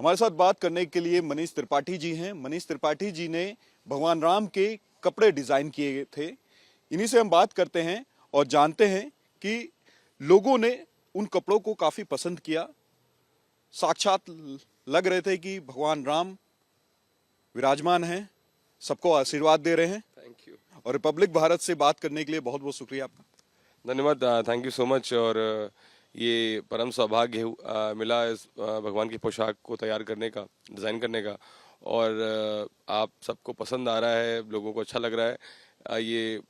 हमारे साथ बात करने के लिए मनीष त्रिपाठी जी हैं। मनीष त्रिपाठी जी ने भगवान राम के कपड़े डिजाइन किए थे। इन्हीं से हम बात करते हैं और जानते हैं कि लोगों ने उन कपड़ों को काफी पसंद किया। साक्षात लग रहे थे कि भगवान राम विराजमान हैं, सबको आशीर्वाद दे रहे हैं। Thank you. और रिपब्लिक भारत से बात करने के लिए बहुत बहुत शुक्रिया आपका। धन्यवाद। Thank you so much. और ये परम सौभाग्य मिला इस भगवान की पोशाक को तैयार करने का, डिज़ाइन करने का। और आप सबको पसंद आ रहा है, लोगों को अच्छा लग रहा है। ये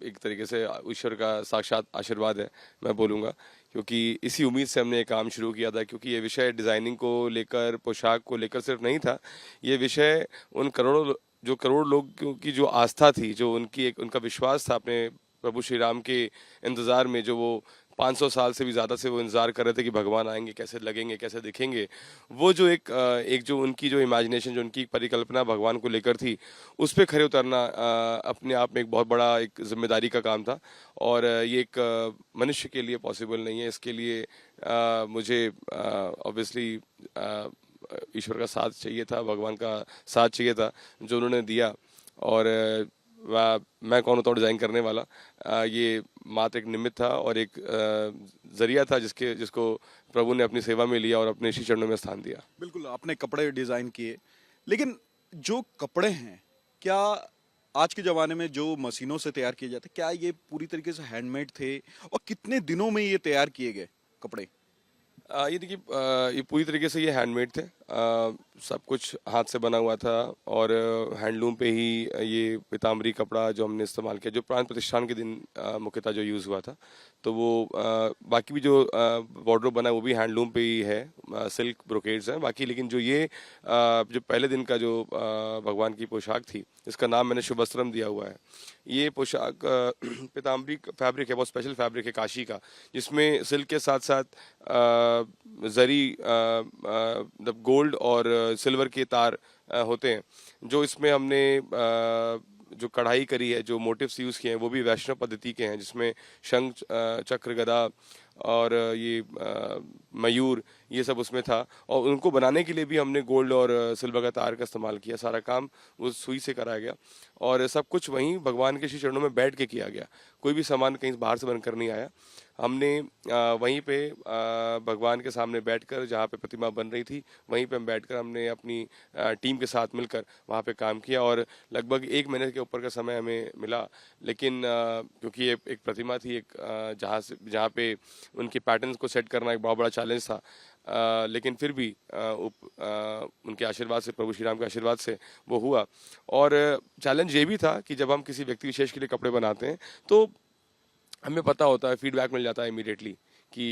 एक तरीके से ईश्वर का साक्षात आशीर्वाद है, मैं बोलूँगा, क्योंकि इसी उम्मीद से हमने ये काम शुरू किया था। क्योंकि ये विषय डिज़ाइनिंग को लेकर, पोशाक को लेकर सिर्फ नहीं था। ये विषय उन करोड़ लोगों की जो आस्था थी, जो उनकी एक उनका विश्वास था अपने प्रभु श्री राम के इंतज़ार में, जो वो 500 साल से भी ज़्यादा से वो इंतज़ार कर रहे थे कि भगवान आएंगे, कैसे लगेंगे, कैसे दिखेंगे। वो जो एक जो उनकी जो इमेजिनेशन, जो उनकी परिकल्पना भगवान को लेकर थी, उस पे खरे उतरना अपने आप में एक बहुत बड़ा एक जिम्मेदारी का काम था। और ये एक मनुष्य के लिए पॉसिबल नहीं है। इसके लिए मुझे ऑब्वियसली ईश्वर का साथ चाहिए था, भगवान का साथ चाहिए था, जो उन्होंने दिया। और मैं कौन होता हूँ डिज़ाइन करने वाला। ये मात्र एक निमित्त था और एक जरिया था जिसको प्रभु ने अपनी सेवा में लिया और अपने श्री चरणों में स्थान दिया। बिल्कुल, आपने कपड़े डिजाइन किए, लेकिन जो कपड़े हैं, क्या आज के जमाने में जो मशीनों से तैयार किए जाते, क्या ये पूरी तरीके से हैंडमेड थे? और कितने दिनों में ये तैयार किए गए कपड़े? ये देखिए, ये पूरी तरीके से ये हैंडमेड थे। सब कुछ हाथ से बना हुआ था और हैंडलूम पे ही ये पीताम्बरी कपड़ा जो हमने इस्तेमाल किया, जो प्राण प्रतिष्ठान के दिन मुख्यतः जो यूज़ हुआ था। तो वो बाकी भी जो वार्डरोब बना है वो भी हैंडलूम पे ही है, सिल्क ब्रोकेड्स हैं बाकी। लेकिन जो ये जो पहले दिन का जो भगवान की पोशाक थी, इसका नाम मैंने शुभ वस्त्रम दिया हुआ है। ये पोशाक पीताम्बरी फैब्रिक है, बहुत स्पेशल फैब्रिक है काशी का, जिसमें सिल्क के साथ साथ जरी, मतलब गोल्ड और सिल्वर के तार होते हैं। जो इसमें हमने जो कढ़ाई करी है, जो मोटिव्स यूज़ किए हैं, वो भी वैष्णव पद्धति के हैं, जिसमें शंख, चक्र, गदा और ये मयूर, ये सब उसमें था। और उनको बनाने के लिए भी हमने गोल्ड और सिल्वर का तार का इस्तेमाल किया। सारा काम उस सुई से कराया गया और सब कुछ वहीं भगवान के श्री चरणों में बैठ के किया गया। कोई भी सामान कहीं बाहर से बनकर नहीं आया। हमने वहीं पे भगवान के सामने बैठकर, जहाँ पे प्रतिमा बन रही थी, वहीं पे हम बैठकर हमने अपनी टीम के साथ मिलकर वहाँ पे काम किया। और लगभग 1 महीने के ऊपर का समय हमें मिला। लेकिन क्योंकि ये एक प्रतिमा थी, एक जहाँ पे उनके पैटर्न्स को सेट करना एक बहुत बड़ा चैलेंज था। लेकिन फिर भी उनके आशीर्वाद से, प्रभु श्री राम के आशीर्वाद से वो हुआ। और चैलेंज ये भी था कि जब हम किसी व्यक्ति विशेष के लिए कपड़े बनाते हैं, तो हमें पता होता है, फीडबैक मिल जाता है इमीडिएटली कि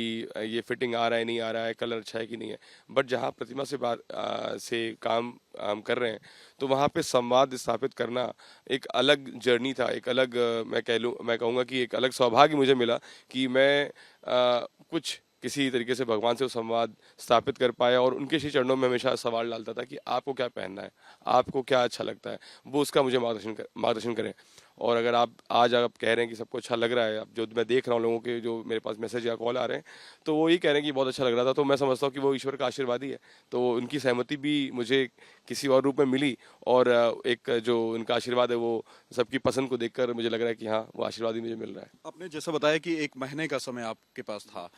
ये फिटिंग आ रहा है, नहीं आ रहा है, कलर अच्छा है कि नहीं है। बट जहाँ प्रतिमा से काम हम कर रहे हैं, तो वहाँ पे संवाद स्थापित करना एक अलग जर्नी था, एक अलग मैं कहूँगा कि एक अलग सौभाग्य मुझे मिला कि मैं कुछ किसी तरीके से भगवान से वो संवाद स्थापित कर पाया। और उनके श्री चरणों में हमेशा सवाल डालता था कि आपको क्या पहनना है, आपको क्या अच्छा लगता है, वो उसका मुझे मार्गदर्शन करें। और अगर आप आज आप कह रहे हैं कि सबको अच्छा लग रहा है, अब जो मैं देख रहा हूँ लोगों के जो मेरे पास मैसेज या कॉल आ रहे हैं, तो वो ये कह रहे हैं कि बहुत अच्छा लग रहा था, तो मैं समझता हूँ कि वो ईश्वर का आशीर्वाद ही है। तो उनकी सहमति भी मुझे किसी और रूप में मिली। और एक जो उनका आशीर्वाद है, वो सबकी पसंद को देखकर मुझे लग रहा है कि हाँ, वो आशीर्वाद ही मुझे मिल रहा है। आपने जैसा बताया कि 1 महीने का समय आपके पास था।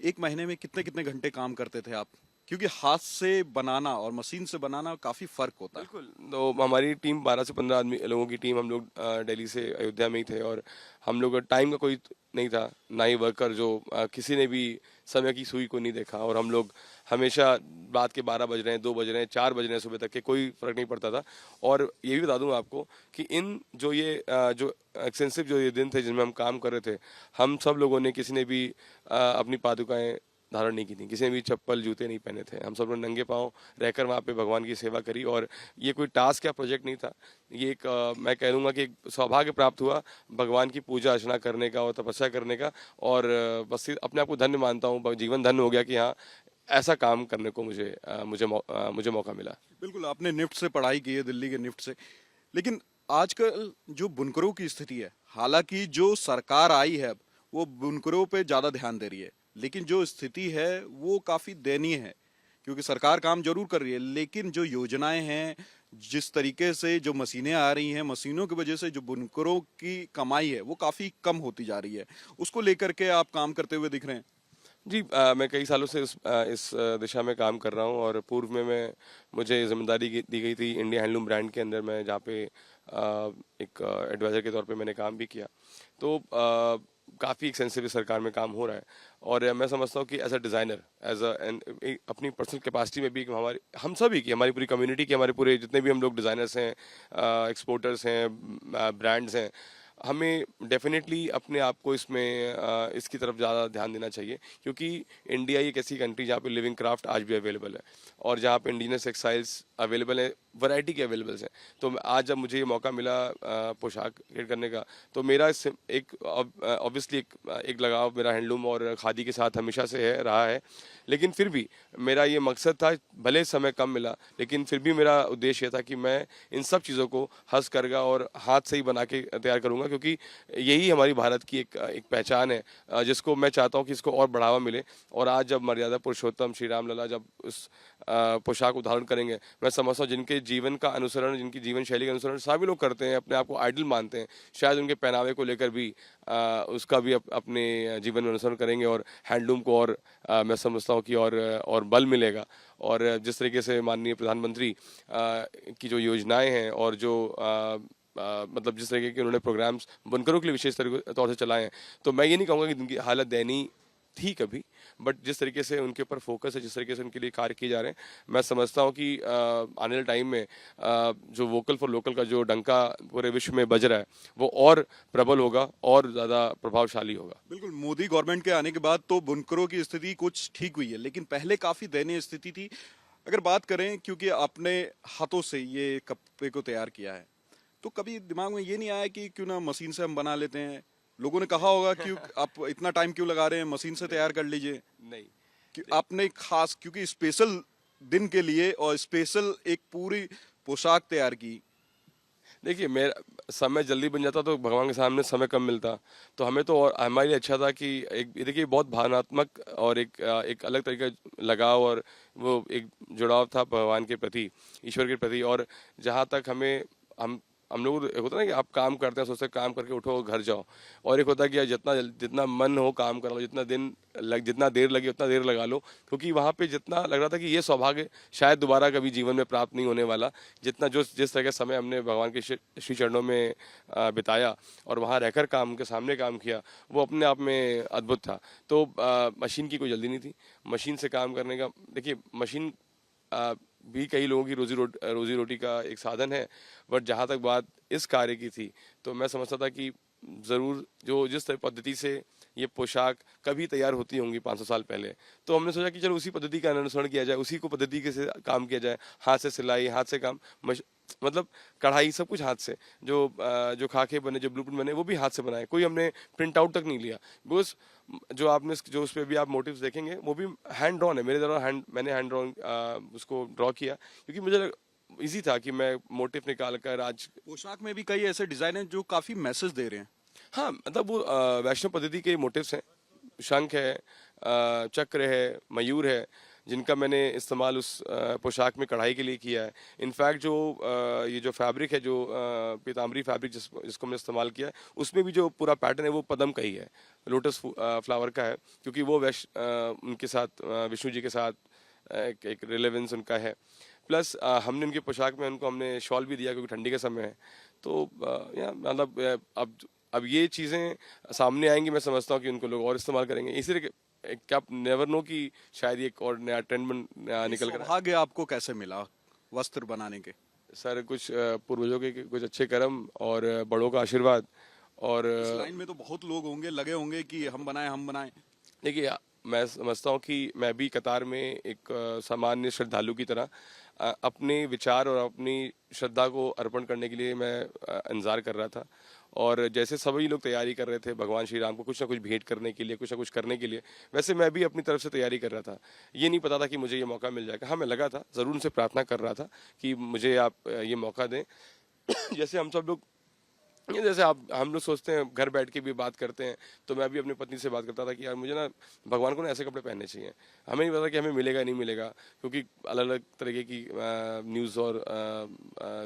1 महीने में कितने कितने घंटे काम करते थे आप? क्योंकि हाथ से बनाना और मशीन से बनाना काफी फर्क होता है। बिल्कुल। तो हमारी टीम 12 से 15 आदमी लोगों की टीम, हम लोग दिल्ली से अयोध्या में ही थे। और हम लोग टाइम का कोई नहीं था, ना ही वर्कर, जो किसी ने भी समय की सुई को नहीं देखा। और हम लोग हमेशा रात के 12 बज रहे हैं, 2 बज रहे हैं, 4 बज रहे हैं, सुबह तक के कोई फ़र्क नहीं पड़ता था। और ये भी बता दूं आपको कि इन जो ये जो एक्सटेंसिव जो ये दिन थे जिनमें हम काम कर रहे थे, हम सब लोगों ने, किसी ने भी अपनी पादुकाएं धारण नहीं की थी, किसी ने भी चप्पल जूते नहीं पहने थे। हम सब लोग नंगे पाँव रहकर वहाँ पे भगवान की सेवा करी। और ये कोई टास्क या प्रोजेक्ट नहीं था, ये एक मैं कह लूँगा कि एक सौभाग्य प्राप्त हुआ भगवान की पूजा अर्चना करने का और तपस्या करने का। और बस अपने आप को धन्य मानता हूँ, जीवन धन्य हो गया कि हाँ, ऐसा काम करने को मुझे मौका मिला। बिल्कुल, आपने निफ्ट से पढ़ाई की है, दिल्ली के निफ्ट से। लेकिन आजकल जो बुनकरों की स्थिति है, हालांकि जो सरकार आई है अब, वो बुनकरों पे ज्यादा ध्यान दे रही है, लेकिन जो स्थिति है वो काफी दयनीय है। क्योंकि सरकार काम जरूर कर रही है, लेकिन जो योजनाएं हैं, जिस तरीके से जो मशीनें आ रही हैं, मशीनों की वजह से जो बुनकरों की कमाई है वो काफी कम होती जा रही है। उसको लेकर के आप काम करते हुए दिख रहे हैं। जी, मैं कई सालों से इस दिशा में काम कर रहा हूँ और पूर्व में मुझे जिम्मेदारी दी गई थी इंडिया हैंडलूम ब्रांड के अंदर, मैं जहाँ पे एक एडवाइज़र के तौर पे मैंने काम भी किया। तो काफ़ी एक्सटेंसिव सरकार में काम हो रहा है और मैं समझता हूँ कि एज अ डिज़ाइनर, एज अपनी पर्सनल कैपेसिटी में भी, हमारी हम सभी की, हमारी पूरी कम्युनिटी की, हमारे पूरे जितने भी हम लोग डिज़ाइनर्स हैं, एक्सपोर्टर्स हैं, ब्रांड्स हैं, हमें डेफिनेटली अपने आप को इसमें इसकी तरफ ज़्यादा ध्यान देना चाहिए, क्योंकि इंडिया एक ऐसी कंट्री जहाँ पे लिविंग क्राफ्ट आज भी अवेलेबल है और जहाँ पे इंडिजिनस टेक्सटाइल्स अवेलेबल है, वैरायटी के अवेलेबल हैं। तो आज जब मुझे ये मौका मिला पोशाक क्रिएट करने का, तो मेरा इससे एक ऑब्वियसली एक लगाव मेरा हैंडलूम और खादी के साथ हमेशा से है, रहा है। लेकिन फिर भी मेरा ये मकसद था, भले समय कम मिला लेकिन फिर भी मेरा उद्देश्य था कि मैं इन सब चीज़ों को हस्तकरघा और हाथ से ही बना के तैयार करूँगा, क्योंकि यही हमारी भारत की एक पहचान है, जिसको मैं चाहता हूँ कि इसको और बढ़ावा मिले। और आज जब मर्यादा पुरुषोत्तम श्री राम लला जब उस पोशाक उदाहरण करेंगे, मैं समझता हूँ जिनके जीवन का अनुसरण, जिनकी जीवन शैली का अनुसरण सभी लोग करते हैं, अपने आप को आइडल मानते हैं, शायद उनके पहनावे को लेकर भी उसका भी अपने जीवन में अनुसरण करेंगे और हैंडलूम को और मैं समझता हूँ कि और बल मिलेगा। और जिस तरीके से माननीय प्रधानमंत्री की जो योजनाएं हैं और जो मतलब जिस तरीके के उन्होंने प्रोग्राम्स बुनकरों के लिए विशेष तौर से चलाए हैं, तो मैं ये नहीं कहूँगा कि उनकी हालत दयनीय थी कभी, बट जिस तरीके से उनके ऊपर फोकस है, जिस तरीके से उनके लिए कार्य किए जा रहे हैं, मैं समझता हूँ कि आने वाले टाइम में जो वोकल फॉर लोकल का जो डंका पूरे विश्व में बज रहा है, वो और प्रबल होगा और ज़्यादा प्रभावशाली होगा। बिल्कुल, मोदी गवर्नमेंट के आने के बाद तो बुनकरों की स्थिति कुछ ठीक हुई है, लेकिन पहले काफी दयनीय स्थिति थी। अगर बात करें, क्योंकि आपने हाथों से ये कपड़े को तैयार किया है, तो कभी दिमाग में ये नहीं आया कि क्यों ना मशीन से हम बना लेते हैं? लोगों ने कहा होगा कि आप इतना टाइम क्यों लगा रहे हैं, मशीन से तैयार कर लीजिए। नहीं, कि आपने खास, क्योंकि स्पेशल दिन के लिए और स्पेशल एक पूरी पोशाक तैयार की। देखिए, मेरा समय जल्दी बन जाता तो भगवान के सामने समय कम मिलता, तो हमें तो और हमारे लिए अच्छा था कि एक देखिए बहुत भावनात्मक और एक अलग तरीके का लगाव और वो एक जुड़ाव था भगवान के प्रति, ईश्वर के प्रति। और जहाँ तक हम लोग होता है ना कि आप काम करते हैं, सोचते हैं काम करके उठो घर जाओ, और एक होता है कि यार जितना मन हो काम कर लो, जितना देर लगे उतना देर लगा लो, क्योंकि वहाँ पे जितना लग रहा था कि ये सौभाग्य शायद दोबारा कभी जीवन में प्राप्त नहीं होने वाला, जितना जिस तरह का समय हमने भगवान के श्री चरणों में बिताया और वहाँ रहकर काम के सामने काम किया, वो अपने आप में अद्भुत था। तो मशीन की कोई जल्दी नहीं थी, मशीन से काम करने का। देखिए, मशीन भी कई लोगों की रोजी रोटी का एक साधन है, बट जहाँ तक बात इस कार्य की थी, तो मैं समझता था कि ज़रूर जिस तरह पद्धति से ये पोशाक कभी तैयार होती होंगी 500 साल पहले, तो हमने सोचा कि चलो उसी पद्धति का अनुसरण किया जाए, उसी को पद्धति के से काम किया जाए, हाथ से सिलाई, हाथ से काम, मतलब कढ़ाई, सब कुछ हाथ से, जो खाके बने, जो ब्लूप्रिंट बने, वो भी हाथ से बनाए, कोई हमने प्रिंट आउट तक नहीं लिया। बिकॉज जो उस पर भी आप मोटिव्स देखेंगे वो भी हैंड ड्रॉन है, मेरे द्वारा मैंने हैंड ड्रॉन उसको ड्रॉ किया, क्योंकि मुझे इजी था कि मैं मोटिव निकाल कर आज। पोशाक में भी कई ऐसे डिजाइन हैं जो काफी मैसेज दे रहे हैं। हाँ, मतलब वो वैष्णव पद्धति के मोटिव्स हैं, शंख है, चक्र है, मयूर है, जिनका मैंने इस्तेमाल उस पोशाक में कढ़ाई के लिए किया है। इनफैक्ट ये जो फैब्रिक है, जो पीताम्बरी फैब्रिक जिसको मैंने इस्तेमाल किया है, उसमें भी जो पूरा पैटर्न है वो पद्म का ही है, लोटस फ्लावर का है, क्योंकि वो उनके साथ विष्णु जी के साथ एक रिलेवेंस उनका है। प्लस हमने उनकी पोशाक में हमने शॉल भी दिया, क्योंकि ठंडी का समय है। तो मतलब अब ये चीज़ें सामने आएंगी, मैं समझता हूँ कि उनको लोग और इस्तेमाल करेंगे, इसीलिए क्या आप नेवर नो कि शायद ये एक और नया ट्रेंड निकल कर। सौभाग्य आपको कैसे मिला वस्त्र बनाने के? सर, कुछ पूर्वजों के कुछ अच्छे कर्म और बड़ों का आशीर्वाद। और इस लाइन में तो बहुत लोग होंगे, लगे होंगे कि हम बनाएं हम बनाएं। देखिए, मैं समझता हूँ कि मैं भी कतार में एक सामान्य श्रद्धालु की तरह अपने विचार और अपनी श्रद्धा को अर्पण करने के लिए मैं इंतज़ार कर रहा था। और जैसे सभी लोग तैयारी कर रहे थे भगवान श्री राम को कुछ ना कुछ भेंट करने के लिए, कुछ ना कुछ करने के लिए, वैसे मैं भी अपनी तरफ से तैयारी कर रहा था। ये नहीं पता था कि मुझे ये मौका मिल जाएगा। हाँ, मैं लगा था, ज़रूर उनसे प्रार्थना कर रहा था कि मुझे आप ये मौका दें। जैसे हम सब लोग ये जैसे आप हम लोग सोचते हैं, घर बैठ के भी बात करते हैं, तो मैं भी अपनी पत्नी से बात करता था कि यार मुझे ना भगवान को ना ऐसे कपड़े पहनने चाहिए। हमें नहीं पता कि हमें मिलेगा नहीं मिलेगा, क्योंकि अलग अलग तरीके की न्यूज़ और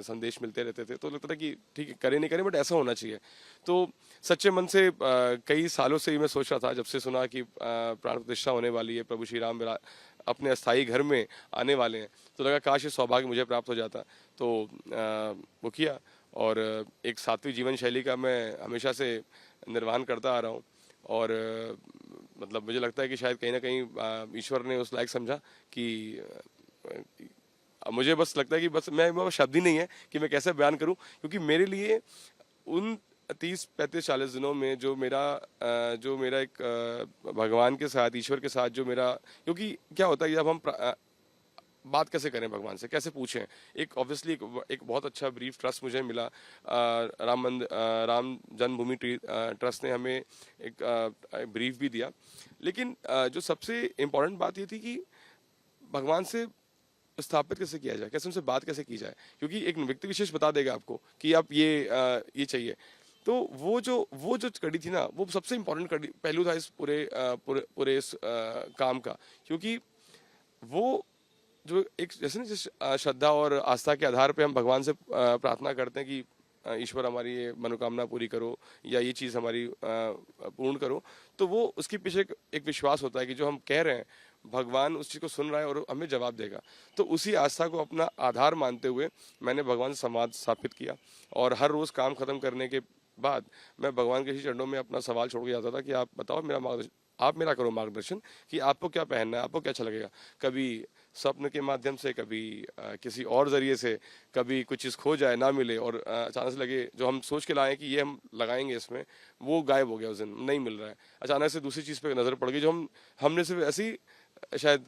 संदेश मिलते रहते थे, तो लगता था कि ठीक है करें नहीं करें बट ऐसा होना चाहिए। तो सच्चे मन से कई सालों से ही मैं सोच रहा था, जब से सुना कि प्राण प्रतिष्ठा होने वाली है, प्रभु श्री राम अपने अस्थाई घर में आने वाले हैं, तो लगा काश ये सौभाग्य मुझे प्राप्त हो जाता। तो वो किया, और एक सात्विक जीवन शैली का मैं हमेशा से निर्वहन करता आ रहा हूँ। और मतलब मुझे लगता है कि शायद कहीं ना कहीं ईश्वर ने उस लायक समझा कि मुझे बस लगता है कि बस मैं शब्द ही नहीं है कि मैं कैसे बयान करूं, क्योंकि मेरे लिए उन 30-35-40 दिनों में जो मेरा एक भगवान के साथ, ईश्वर के साथ जो मेरा, क्योंकि क्या होता है कि जब हम बात कैसे करें भगवान से, कैसे पूछें, एक ऑब्वियसली एक बहुत अच्छा ब्रीफ ट्रस्ट मुझे मिला। राम जन्मभूमि ट्रस्ट ने हमें एक ब्रीफ भी दिया, लेकिन जो सबसे इम्पोर्टेंट बात ये थी कि भगवान से स्थापित कैसे किया जाए, कैसे उनसे बात कैसे की जाए, क्योंकि एक व्यक्ति विशेष बता देगा आपको कि आप ये चाहिए। तो वो जो कड़ी थी ना, वो सबसे इम्पोर्टेंट पहलू था इस पूरे इस काम का, क्योंकि वो जो एक जैसे ना जिस श्रद्धा और आस्था के आधार पे हम भगवान से प्रार्थना करते हैं कि ईश्वर हमारी ये मनोकामना पूरी करो या ये चीज़ हमारी पूर्ण करो, तो वो उसके पीछे एक विश्वास होता है कि जो हम कह रहे हैं भगवान उस चीज़ को सुन रहा है और हमें जवाब देगा। तो उसी आस्था को अपना आधार मानते हुए मैंने भगवान से संवाद स्थापित किया, और हर रोज़ काम खत्म करने के बाद मैं भगवान के चरणों में अपना सवाल छोड़ के जाता था कि आप बताओ, मेरा मार्गदर्शन, आप मेरा करो मार्गदर्शन कि आपको क्या पहनना है, आपको क्या अच्छा लगेगा। कभी स्वप्न के माध्यम से, कभी किसी और जरिए से, कभी कुछ चीज़ खो जाए ना मिले, और अचानक से लगे जो हम सोच के लाए कि ये हम लगाएंगे इसमें, वो गायब हो गया, उस दिन नहीं मिल रहा है। अचानक से दूसरी चीज़ पे नज़र पड़ गई जो हमने सिर्फ ऐसे ही शायद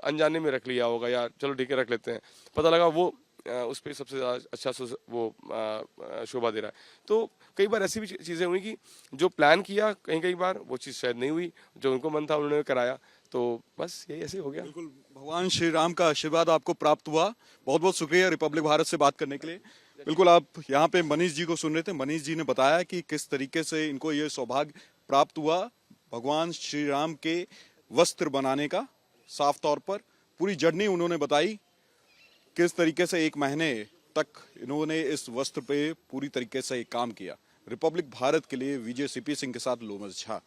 अनजाने में रख लिया होगा, या चलो ठीक है रख लेते हैं, पता लगा वो उस पर सबसे ज़्यादा अच्छा वो शोभा दे रहा है। तो कई बार ऐसी भी चीज़ें हुई कि जो प्लान किया कई बार वो चीज़ शायद नहीं हुई, जो उनको मन था उन्होंने कराया, तो बस यही ऐसे हो गया। बिल्कुल, भगवान श्री राम का आशीर्वाद आपको प्राप्त हुआ। बहुत बहुत शुक्रिया रिपब्लिक भारत से बात करने के लिए। बिल्कुल, आप यहाँ पे मनीष जी को सुन रहे थे। मनीष जी ने बताया कि किस तरीके से इनको ये सौभाग्य प्राप्त हुआ भगवान श्री राम के वस्त्र बनाने का। साफ तौर पर पूरी जर्नी उन्होंने बताई, किस तरीके से 1 महीने तक इन्होंने इस वस्त्र पे पूरी तरीके से काम किया। रिपब्लिक भारत के लिए विजय सीपी सिंह के साथ लोमस झा।